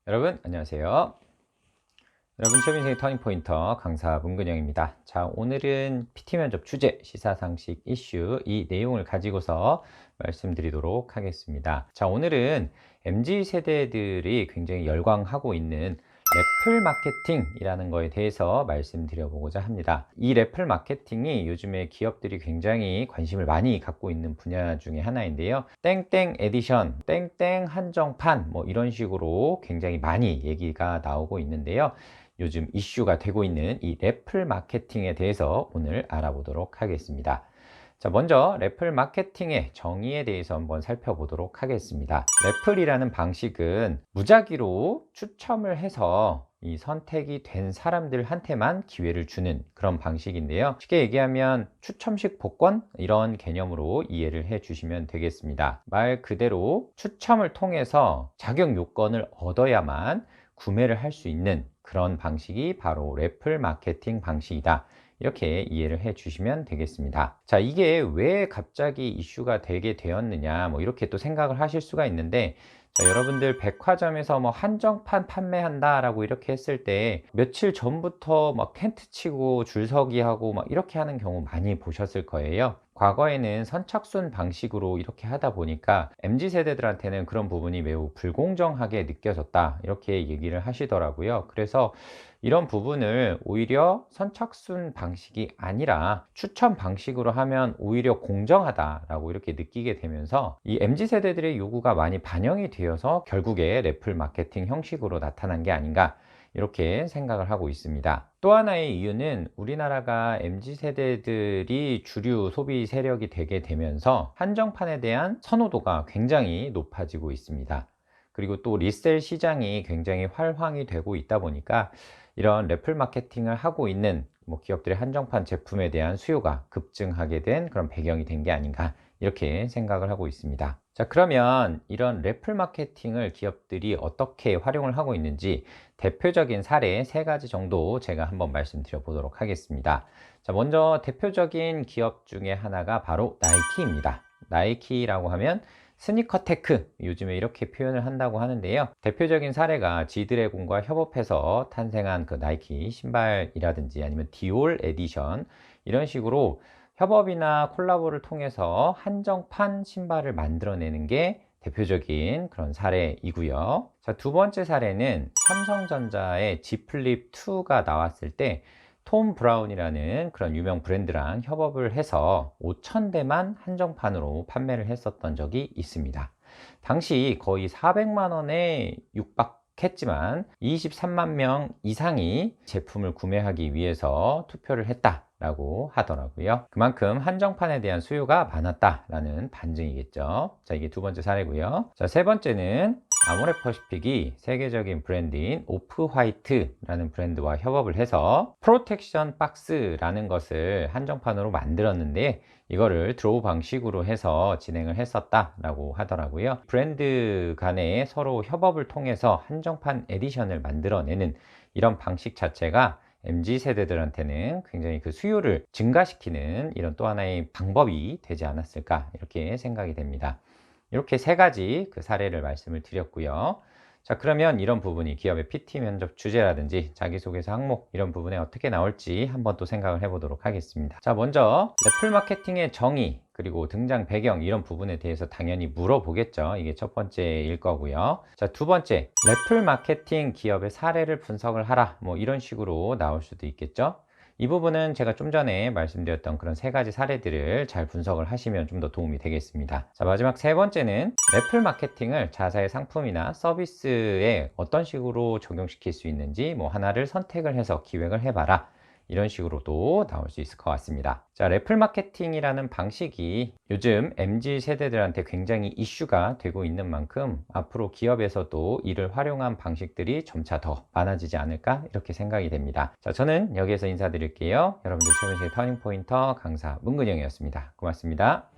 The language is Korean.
여러분 안녕하세요. 여러분 최민생의 터닝포인터 강사 문근영입니다. 자, 오늘은 PT 면접 주제 시사상식 이슈 이 내용을 가지고서 말씀드리도록 하겠습니다. 자, 오늘은 MZ 세대들이 굉장히 열광하고 있는 래플 마케팅이라는 거에 대해서 말씀드려 보고자 합니다. 이 래플 마케팅이 요즘에 기업들이 굉장히 관심을 많이 갖고 있는 분야 중에 하나인데요. 땡땡 에디션, 땡땡 한정판 뭐 이런 식으로 굉장히 많이 얘기가 나오고 있는데요. 요즘 이슈가 되고 있는 이 래플 마케팅에 대해서 오늘 알아보도록 하겠습니다. 자, 먼저 래플 마케팅의 정의에 대해서 한번 살펴보도록 하겠습니다. 래플이라는 방식은 무작위로 추첨을 해서 이 선택이 된 사람들한테만 기회를 주는 그런 방식인데요. 쉽게 얘기하면 추첨식 복권 이런 개념으로 이해를 해 주시면 되겠습니다. 말 그대로 추첨을 통해서 자격 요건을 얻어야만 구매를 할 수 있는 그런 방식이 바로 래플 마케팅 방식이다. 이렇게 이해를 해 주시면 되겠습니다. 자, 이게 왜 갑자기 이슈가 되게 되었느냐, 뭐 이렇게 또 생각을 하실 수가 있는데, 자, 여러분들 백화점에서 뭐 한정판 판매한다 라고 이렇게 했을 때 며칠 전부터 막 텐트 치고 줄서기 하고 막 이렇게 하는 경우 많이 보셨을 거예요. 과거에는 선착순 방식으로 이렇게 하다 보니까 MZ 세대들한테는 그런 부분이 매우 불공정하게 느껴졌다 이렇게 얘기를 하시더라고요. 그래서 이런 부분을 오히려 선착순 방식이 아니라 추천 방식으로 하면 오히려 공정하다라고 이렇게 느끼게 되면서 이 MZ 세대들의 요구가 많이 반영이 되어서 결국에 래플 마케팅 형식으로 나타난 게 아닌가 이렇게 생각을 하고 있습니다. 또 하나의 이유는 우리나라가 MZ 세대들이 주류 소비 세력이 되게 되면서 한정판에 대한 선호도가 굉장히 높아지고 있습니다. 그리고 또 리셀 시장이 굉장히 활황이 되고 있다 보니까 이런 래플 마케팅을 하고 있는 뭐 기업들의 한정판 제품에 대한 수요가 급증하게 된 그런 배경이 된 게 아닌가 이렇게 생각을 하고 있습니다. 자, 그러면 이런 래플 마케팅을 기업들이 어떻게 활용을 하고 있는지 대표적인 사례 3가지 정도 제가 한번 말씀드려 보도록 하겠습니다. 자, 먼저 대표적인 기업 중에 하나가 바로 나이키입니다. 나이키라고 하면 스니커 테크, 요즘에 이렇게 표현을 한다고 하는데요. 대표적인 사례가 지드래곤과 협업해서 탄생한 그 나이키 신발이라든지 아니면 디올 에디션 이런 식으로 협업이나 콜라보를 통해서 한정판 신발을 만들어내는 게 대표적인 그런 사례이고요. 자, 두 번째 사례는 삼성전자의 G 플립 2가 나왔을 때 톰 브라운이라는 그런 유명 브랜드랑 협업을 해서 5,000대만 한정판으로 판매를 했었던 적이 있습니다. 당시 거의 400만 원에 육박했지만 23만 명 이상이 제품을 구매하기 위해서 투표를 했다라고 하더라고요. 그만큼 한정판에 대한 수요가 많았다라는 반증이겠죠. 자, 이게 두 번째 사례고요. 자, 세 번째는 아모레퍼시픽이 세계적인 브랜드인 오프화이트라는 브랜드와 협업을 해서 프로텍션 박스라는 것을 한정판으로 만들었는데 이거를 드로우 방식으로 해서 진행을 했었다라고 하더라고요. 브랜드 간에 서로 협업을 통해서 한정판 에디션을 만들어내는 이런 방식 자체가 MZ 세대들한테는 굉장히 그 수요를 증가시키는 이런 또 하나의 방법이 되지 않았을까 이렇게 생각이 됩니다. 이렇게 3가지 그 사례를 말씀을 드렸고요. 자, 그러면 이런 부분이 기업의 PT 면접 주제라든지 자기소개서 항목 이런 부분에 어떻게 나올지 한번 또 생각을 해보도록 하겠습니다. 자, 먼저 래플 마케팅의 정의 그리고 등장 배경 이런 부분에 대해서 당연히 물어보겠죠. 이게 첫 번째일 거고요. 자, 두 번째, 래플 마케팅 기업의 사례를 분석을 하라 뭐 이런 식으로 나올 수도 있겠죠. 이 부분은 제가 좀 전에 말씀드렸던 그런 3가지 사례들을 잘 분석을 하시면 좀 더 도움이 되겠습니다. 자, 마지막 세 번째는 래플 마케팅을 자사의 상품이나 서비스에 어떤 식으로 적용시킬 수 있는지 뭐 하나를 선택을 해서 기획을 해봐라. 이런 식으로도 나올 수 있을 것 같습니다. 자, 래플 마케팅이라는 방식이 요즘 MZ 세대들한테 굉장히 이슈가 되고 있는 만큼 앞으로 기업에서도 이를 활용한 방식들이 점차 더 많아지지 않을까 이렇게 생각이 됩니다. 자, 저는 여기에서 인사드릴게요. 여러분들 최민수의 터닝포인터 강사 문근영이었습니다. 고맙습니다.